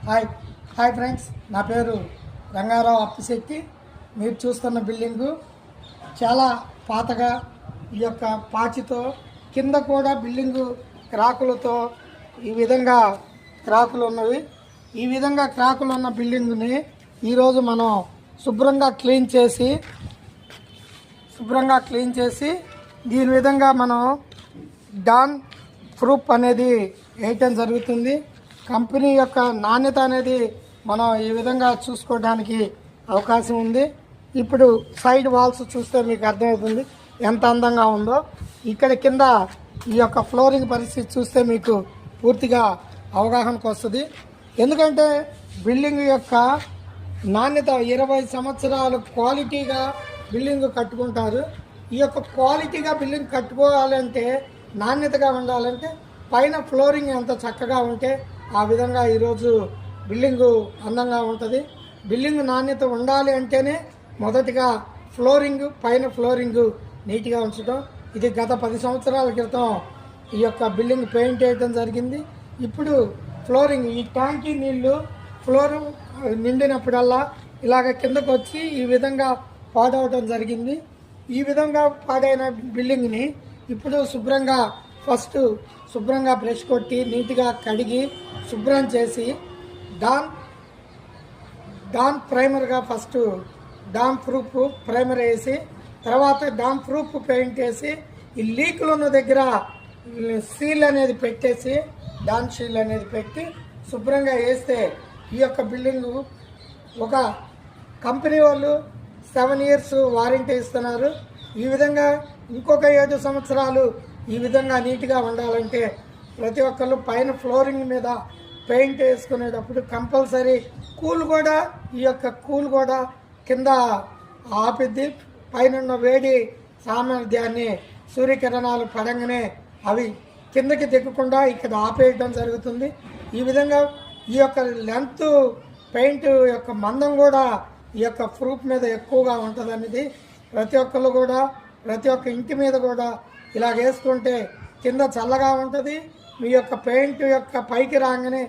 Hi hi friends, నా పేరు రంగారావు అప్పిశెట్టి. మీరు చూస్తున్న బిల్డింగు చాలా పాతగా ఈ యొక్క పాచితో కింద కూడా బిల్డింగు క్రాకులతో ఈ విధంగా క్రాకులు ఉన్నవి. ఈ విధంగా క్రాకులు ఉన్న బిల్డింగుని ఈరోజు మనం శుభ్రంగా క్లీన్ చేసి దీని విధంగా మనం డాన్ ప్రూఫ్ అనేది వేయటం జరుగుతుంది. కంపెనీ యొక్క నాణ్యత అనేది మనం ఈ విధంగా చూసుకోవడానికి అవకాశం ఉంది. ఇప్పుడు సైడ్ వాల్స్ చూస్తే మీకు అర్థమవుతుంది ఎంత అందంగా ఉందో. ఇక్కడ కింద ఈ యొక్క ఫ్లోరింగ్ పరిస్థితి చూస్తే మీకు పూర్తిగా అవగాహనకు వస్తుంది. ఎందుకంటే బిల్డింగ్ యొక్క నాణ్యత 20 సంవత్సరాలు క్వాలిటీగా బిల్డింగ్ కట్టుకుంటారు. ఈ యొక్క క్వాలిటీగా బిల్డింగ్ కట్టుకోవాలంటే, నాణ్యతగా ఉండాలంటే పైన ఫ్లోరింగ్ ఎంత చక్కగా ఉంటే ఆ విధంగా ఈరోజు బిల్డింగు అందంగా ఉంటుంది. బిల్డింగ్ నాణ్యత ఉండాలి అంటేనే మొదటిగా పైన ఫ్లోరింగు నీట్గా ఉంచడం. ఇది గత 10 సంవత్సరాల క్రితం ఈ యొక్క బిల్డింగ్ పెయింట్ వేయడం జరిగింది. ఇప్పుడు ఫ్లోరింగ్, ఈ ట్యాంకీ నీళ్లు ఫ్లోర్ నిండినప్పుడల్లా ఇలాగ కిందకు వచ్చి ఈ విధంగా పాడవడం జరిగింది. ఈ విధంగా పాడైన బిల్డింగ్ని ఇప్పుడు శుభ్రంగా బ్రష్ కొట్టి నీట్గా కడిగి శుభ్రం చేసి డాన్ ప్రైమర్గా ఫస్ట్ డామ్ ప్రూఫ్ ప్రైమర్ వేసి, తర్వాత డామ్ ప్రూఫ్ పెయింట్ వేసి, ఈ లీకులు ఉన్న దగ్గర సీల్ అనేది పెట్టేసి, డాన్ షీల్ అనేది పెట్టి శుభ్రంగా వేస్తే ఈ యొక్క బిల్డింగు ఒక కంపెనీ వాళ్ళు 7 years వారంటీ ఇస్తున్నారు. ఈ విధంగా ఇంకొక 7 సంవత్సరాలు ఈ విధంగా నీట్గా ఉండాలంటే ప్రతి ఒక్కళ్ళు పైన ఫ్లోరింగ్ మీద పెయింట్ వేసుకునేటప్పుడు కంపల్సరీ ఈ యొక్క కూల్ కూడా కింద ఆపిద్ది. పైన వేడి సామర్థ్యాన్ని సూర్యకిరణాలు పడంగానే అవి కిందకి దిగకుండా ఇక్కడ ఆపేయడం జరుగుతుంది. ఈ విధంగా ఈ యొక్క లెంత్ పెయింట్ యొక్క మందం కూడా ఈ యొక్క ప్రూఫ్ మీద ఎక్కువగా ఉంటుంది అనేది ప్రతి ఒక్క ఇంటి మీద కూడా ఇలా వేసుకుంటే కింద చల్లగా ఉంటుంది. మీ యొక్క పెయింట్ యొక్క పైకి రాగానే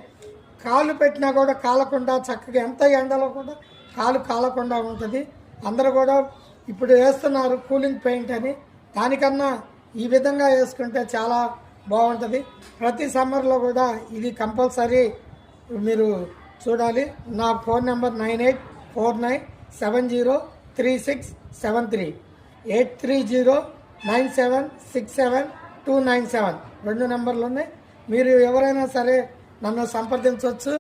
కాలు పెట్టినా కూడా కాలకుండా చక్కగా, ఎంత ఎండలో కూడా కాలు కాలకుండా ఉంటుంది. అందరూ కూడా ఇప్పుడు వేస్తున్నారు కూలింగ్ పెయింట్ అని, దానికన్నా ఈ విధంగా వేసుకుంటే చాలా బాగుంటుంది. ప్రతి సమ్మర్లో కూడా ఇది కంపల్సరీ మీరు చూడాలి. నా ఫోన్ నెంబర్ 9849703673 8309767 297 2 నెంబర్లు ఉన్నాయి. మీరు ఎవరైనా సరే నన్ను సంప్రదించవచ్చు.